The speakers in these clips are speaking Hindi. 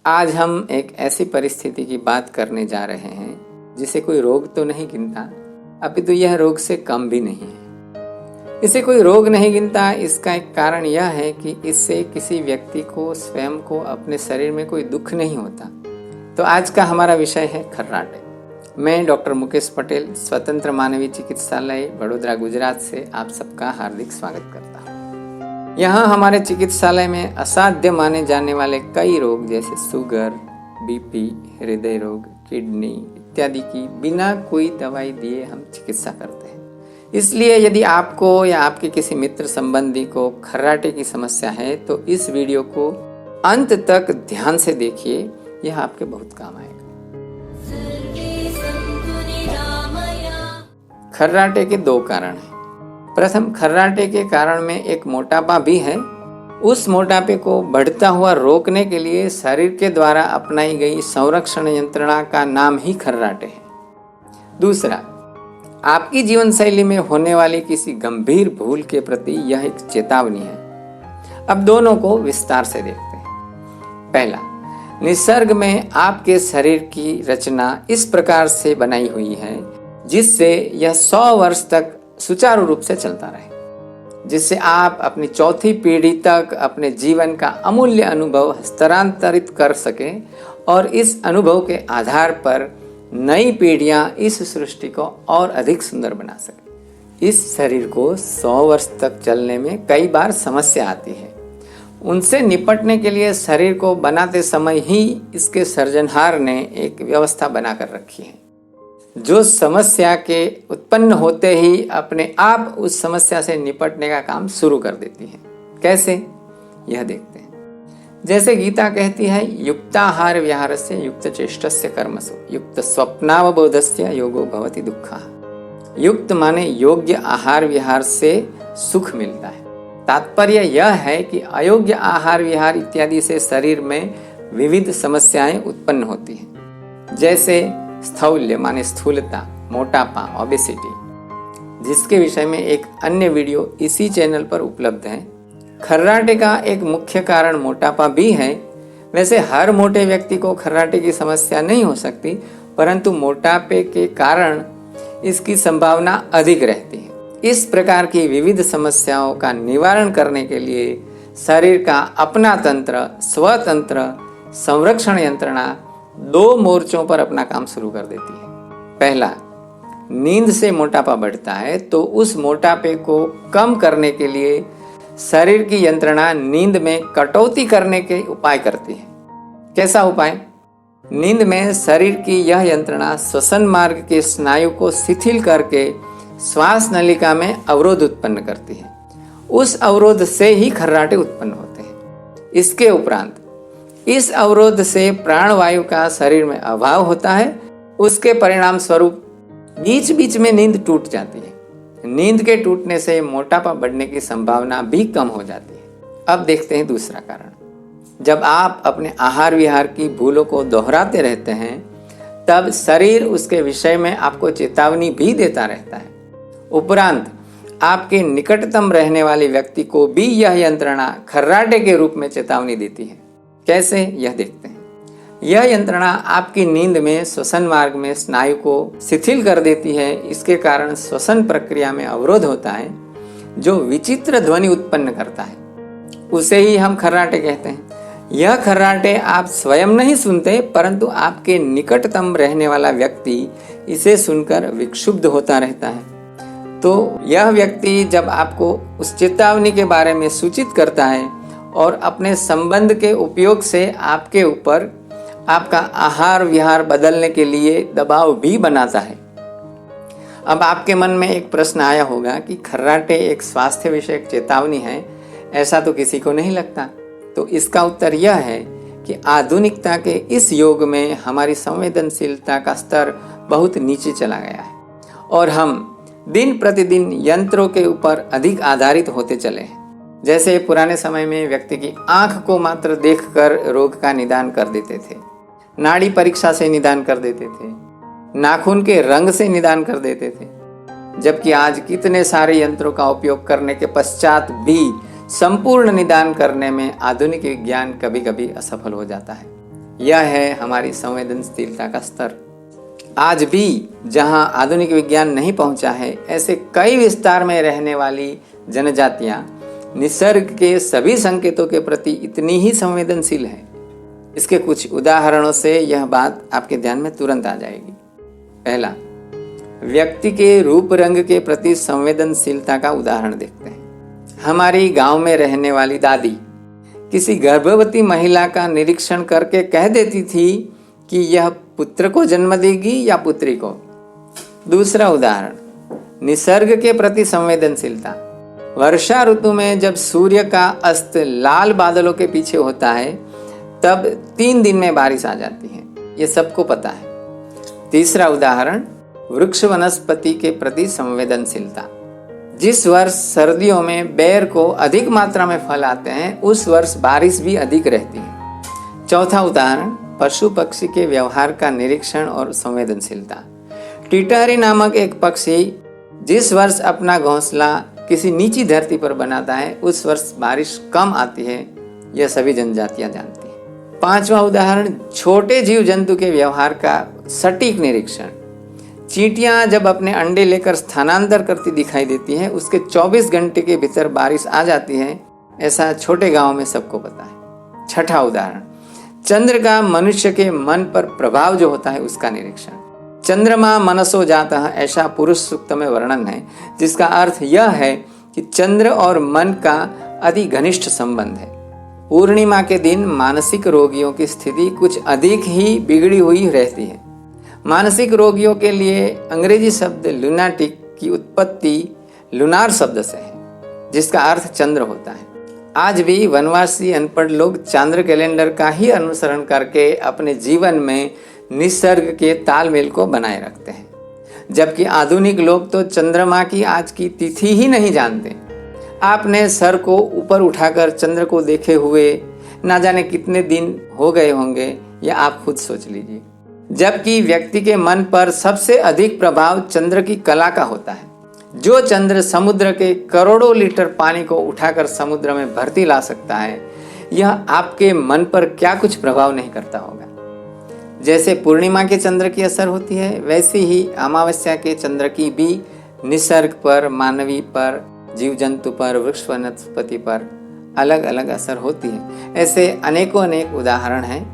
आज हम एक ऐसी परिस्थिति की बात करने जा रहे हैं जिसे कोई रोग तो नहीं गिनता, अपितु यह रोग से कम भी नहीं है। इसे कोई रोग नहीं गिनता, इसका एक कारण यह है कि इससे किसी व्यक्ति को स्वयं को अपने शरीर में कोई दुख नहीं होता। तो आज का हमारा विषय है खर्राटे। मैं डॉक्टर मुकेश पटेल, स्वतंत्र मानवीय चिकित्सालय बड़ोदरा गुजरात से आप सबका हार्दिक स्वागत करता हूँ। यहाँ हमारे चिकित्सालय में असाध्य माने जाने वाले कई रोग जैसे शुगर, बीपी, हृदय रोग, किडनी इत्यादि की बिना कोई दवाई दिए हम चिकित्सा करते हैं। इसलिए यदि आपको या आपके किसी मित्र संबंधी को खर्राटे की समस्या है तो इस वीडियो को अंत तक ध्यान से देखिए, यह आपके बहुत काम आएगा। खर्राटे के दो कारण हैं। प्रथम, खर्राटे के कारण में एक मोटापा भी है। उस मोटापे को बढ़ता हुआ रोकने के लिए शरीर के द्वारा अपनाई गई संरक्षण यंत्रणा का नाम ही खर्राटे है। दूसरा, आपकी जीवन शैली में होने वाली किसी गंभीर भूल के प्रति यह एक चेतावनी है। अब दोनों को विस्तार से देखते हैं। पहला, निसर्ग में आपके शरीर की रचना इस प्रकार से बनाई हुई है जिससे यह 100 वर्ष तक सुचारू रूप से चलता रहे, जिससे आप अपनी चौथी पीढ़ी तक अपने जीवन का अमूल्य अनुभव हस्तांतरित कर सकें और इस अनुभव के आधार पर नई पीढ़ियां इस सृष्टि को और अधिक सुंदर बना सकें। इस शरीर को 100 वर्ष तक चलने में कई बार समस्या आती है। उनसे निपटने के लिए शरीर को बनाते समय ही इसके सृजनहार ने एक व्यवस्था बनाकर रखी है जो समस्या के उत्पन्न होते ही अपने आप उस समस्या से निपटने का काम शुरू कर देती है। कैसे, यह देखते हैं। जैसे गीता कहती है, युक्ताहार विहारस्य युक्त चेष्टस्य कर्मसु युक्त स्वप्नावबोधस्य योगो भवति दुःखः। युक्त माने योग्य आहार विहार से सुख मिलता है। तात्पर्य यह है कि अयोग्य आहार विहार इत्यादि से शरीर में विविध समस्याएं उत्पन्न होती हैं, जैसे स्थौल्य माने स्थूलता, मोटापा, ओबेसिटी, जिसके विषय में एक अन्य वीडियो इसी चैनल पर उपलब्ध है। खर्राटे का एक मुख्य कारण मोटापा भी है। वैसे हर मोटे व्यक्ति को खर्राटे की समस्या नहीं हो सकती, परंतु मोटापे के कारण इसकी संभावना अधिक रहती है। इस प्रकार की विविध समस्याओं का निवारण करने के लिए शरीर का अपना तंत्र, स्वतंत्र संरक्षण यंत्रणा 2 मोर्चों पर अपना काम शुरू कर देती है। पहला, नींद से मोटापा बढ़ता है तो उस मोटापे को कम करने के लिए शरीर की यंत्रणा नींद में कटौती करने के उपाय करती है। कैसा उपाय? नींद में शरीर की यह यंत्रणा श्वसन मार्ग के स्नायु को शिथिल करके श्वास नलिका में अवरोध उत्पन्न करती है। उस अवरोध से ही खर्राटे उत्पन्न होते हैं। इसके उपरांत इस अवरोध से प्राणवायु का शरीर में अभाव होता है। उसके परिणाम स्वरूप बीच बीच में नींद टूट जाती है। नींद के टूटने से मोटापा बढ़ने की संभावना भी कम हो जाती है। अब देखते हैं दूसरा कारण। जब आप अपने आहार विहार की भूलों को दोहराते रहते हैं तब शरीर उसके विषय में आपको चेतावनी भी देता रहता है। उपरांत आपके निकटतम रहने वाले व्यक्ति को भी यह यंत्रणा खर्राटे के रूप में चेतावनी देती है। कैसे, यह देखते हैं। यह यंत्रणा आपकी नींद में श्वसन मार्ग में स्नायु को शिथिल कर देती है। इसके कारण श्वसन प्रक्रिया में अवरोध होता है जो विचित्र ध्वनि उत्पन्न करता है। उसे ही हम खर्राटे कहते हैं। यह खर्राटे आप स्वयं नहीं सुनते, परंतु आपके निकटतम रहने वाला व्यक्ति इसे सुनकर विक्षुब्ध होता रहता है। तो यह व्यक्ति जब आपको उस चेतावनी के बारे में सूचित करता है और अपने संबंध के उपयोग से आपके ऊपर आपका आहार विहार बदलने के लिए दबाव भी बनाता है। अब आपके मन में एक प्रश्न आया होगा कि खर्राटे एक स्वास्थ्य विषयक चेतावनी है, ऐसा तो किसी को नहीं लगता। तो इसका उत्तर यह है कि आधुनिकता के इस युग में हमारी संवेदनशीलता का स्तर बहुत नीचे चला गया है और हम दिन प्रतिदिन यंत्रों के ऊपर अधिक आधारित होते चले हैं। जैसे पुराने समय में व्यक्ति की आंख को मात्र देखकर रोग का निदान कर देते थे, नाड़ी परीक्षा से निदान कर देते थे, नाखून के रंग से निदान कर देते थे, जबकि आज कितने सारे यंत्रों का उपयोग करने के पश्चात भी संपूर्ण निदान करने में आधुनिक विज्ञान कभी कभी असफल हो जाता है। यह है हमारी संवेदनशीलता का स्तर। आज भी जहां आधुनिक विज्ञान नहीं पहुंचा है, ऐसे कई विस्तार में रहने वाली जनजातियां निसर्ग के सभी संकेतों के प्रति इतनी ही संवेदनशील है। इसके कुछ उदाहरणों से यह बात आपके ध्यान में तुरंत आ जाएगी। पहला, व्यक्ति के रूप रंग के प्रति संवेदनशीलता का उदाहरण देखते हैं। हमारी गांव में रहने वाली दादी किसी गर्भवती महिला का निरीक्षण करके कह देती थी कि यह पुत्र को जन्म देगी या पुत्री को। दूसरा उदाहरण, निसर्ग के प्रति संवेदनशीलता। वर्षा ऋतु में जब सूर्य का अस्त लाल बादलों के पीछे होता है, तब 3 दिन में बारिश आ जाती है, ये सबको पता है। तीसरा उदाहरण, वृक्ष वनस्पति के प्रति संवेदनशीलता। जिस वर्ष सर्दियों में बेर को अधिक मात्रा में फल आते हैं, उस वर्ष बारिश भी अधिक रहती है। चौथा उदाहरण, पशु पक्षी के व्यवहार का निरीक्षण और संवेदनशीलता। टिटहरी नामक एक पक्षी जिस वर्ष अपना घोंसला किसी नीची धरती पर बनाता है, उस वर्ष बारिश कम आती है, यह सभी जनजातियां जानती हैं। पांचवा उदाहरण, छोटे जीव जंतु के व्यवहार का सटीक निरीक्षण। चींटियां जब अपने अंडे लेकर स्थानांतर करती दिखाई देती है, उसके 24 घंटे के भीतर बारिश आ जाती है, ऐसा छोटे गांव में सबको पता है। छठा उदाहरण, चंद्र का मनुष्य के मन पर प्रभाव जो होता है, उसका निरीक्षण। चंद्रमा मनसो जातः, ऐसा पुरुष सूक्त में वर्णन है, जिसका अर्थ यह है कि चंद्र और मन का अति घनिष्ठ संबंध है। पूर्णिमा के दिन मानसिक रोगियों की स्थिति कुछ अधिक ही बिगड़ी हुई रहती है। मानसिक रोगियों के लिए अंग्रेजी शब्द लुनाटिक की उत्पत्ति लुनार शब्द से है, जिसका अर्थ चंद्र होता है। आज भी वनवासी अनपढ़ लोग चांद्र कैलेंडर का ही अनुसरण करके अपने जीवन में निसर्ग के तालमेल को बनाए रखते हैं, जबकि आधुनिक लोग तो चंद्रमा की आज की तिथि ही नहीं जानते। आपने सर को ऊपर उठाकर चंद्र को देखे हुए ना जाने कितने दिन हो गए होंगे, या आप खुद सोच लीजिए। जबकि व्यक्ति के मन पर सबसे अधिक प्रभाव चंद्र की कला का होता है। जो चंद्र समुद्र के करोड़ों लीटर पानी को उठाकर समुद्र में भर्ती ला सकता है, यह आपके मन पर क्या कुछ प्रभाव नहीं करता होगा। जैसे पूर्णिमा के चंद्र की असर होती है, वैसे ही अमावस्या के चंद्र की भी निसर्ग पर, मानवी पर, जीव जंतु पर, वृक्ष वनस्पति पर अलग अलग असर होती है। ऐसे अनेकों अनेक उदाहरण हैं।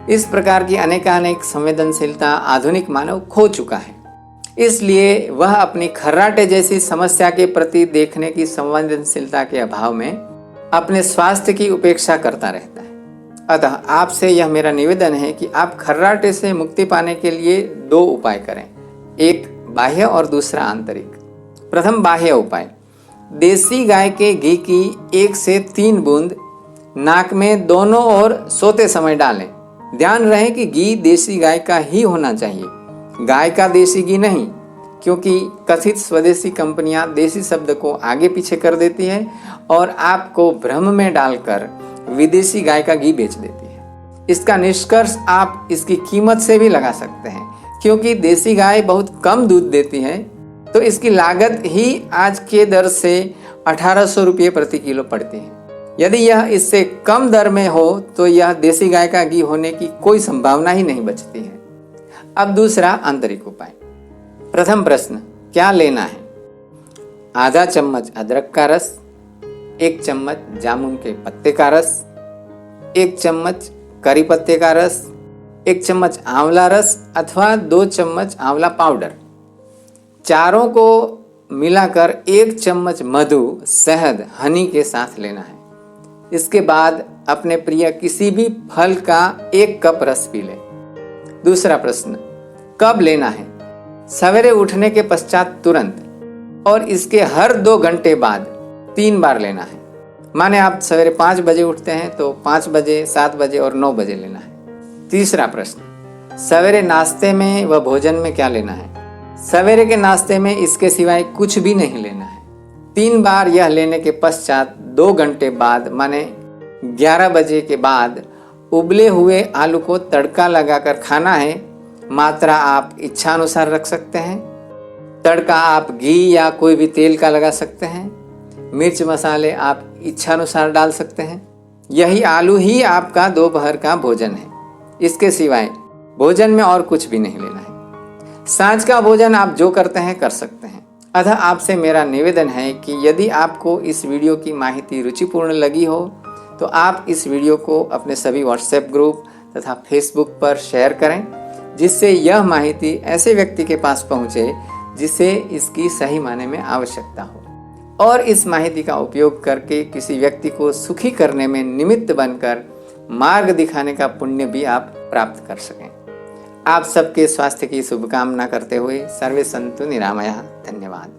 इस प्रकार की अनेकानेक संवेदनशीलता आधुनिक मानव खो चुका है। इसलिए वह अपनी खर्राटे जैसी समस्या के प्रति देखने की संवेदनशीलता के अभाव में अपने स्वास्थ्य की उपेक्षा करता रहता है। अतः आपसे यह मेरा निवेदन है कि आप खर्राटे से मुक्ति पाने के लिए 2 उपाय करें, एक बाह्य और दूसरा आंतरिक। प्रथम बाह्य उपाय, देसी गाय के घी की 1 से 3 बूंद नाक में दोनों ओर सोते समय डालें। ध्यान रहे कि घी देसी गाय का ही होना चाहिए, गाय का देसी घी नहीं, क्योंकि कथित स्वदेशी कंपनियां देसी शब्द को आगे पीछे कर देती है और आपको भ्रम में डालकर विदेशी गाय का घी बेच देती है। इसका निष्कर्ष आप इसकी कीमत से भी लगा सकते हैं, क्योंकि देसी गाय बहुत कम दूध देती है, तो इसकी लागत ही आज के दर से 1800 रुपये प्रति किलो पड़ती है। यदि यह इससे कम दर में हो तो यह देसी गाय का घी होने की कोई संभावना ही नहीं बचती है। अब दूसरा आंतरिक उपाय। प्रथम प्रश्न, क्या लेना है? आधा चम्मच अदरक का रस, 1 चम्मच जामुन के पत्ते का रस, 1 चम्मच करी पत्ते का रस, 1 चम्मच आंवला रस अथवा 2 चम्मच आंवला पाउडर। चारों को मिलाकर 1 चम्मच मधु, शहद, हनी के साथ लेना है। इसके बाद अपने प्रिय किसी भी फल का 1 कप रस पी लें। दूसरा प्रश्न, कब लेना है? सवेरे उठने के पश्चात तुरंत, और इसके हर 2 घंटे बाद 3 बार लेना है। माने आप सवेरे 5 बजे उठते हैं तो 5 बजे, 7 बजे और 9 बजे लेना है। तीसरा प्रश्न, सवेरे नाश्ते में व भोजन में क्या लेना है? सवेरे के नाश्ते में इसके सिवाय कुछ भी नहीं लेना है। 3 बार यह लेने के पश्चात 2 घंटे बाद माने 11 बजे के बाद उबले हुए आलू को तड़का लगाकर खाना है। मात्रा आप इच्छा अनुसार रख सकते हैं। तड़का आप घी या कोई भी तेल का लगा सकते हैं। मिर्च मसाले आप इच्छा अनुसार डाल सकते हैं। यही आलू ही आपका दोपहर का भोजन है। इसके सिवाय भोजन में और कुछ भी नहीं लेना है। सांझ का भोजन आप जो करते हैं कर सकते हैं। अतः आपसे मेरा निवेदन है कि यदि आपको इस वीडियो की माहिती रुचिपूर्ण लगी हो तो आप इस वीडियो को अपने सभी व्हाट्सएप ग्रुप तथा फेसबुक पर शेयर करें, जिससे यह माहिती ऐसे व्यक्ति के पास पहुंचे जिसे इसकी सही मायने में आवश्यकता हो, और इस माहिती का उपयोग करके किसी व्यक्ति को सुखी करने में निमित्त बनकर मार्ग दिखाने का पुण्य भी आप प्राप्त कर सकें। आप सबके स्वास्थ्य की शुभकामना करते हुए सर्वे संतु निरामया। धन्यवाद।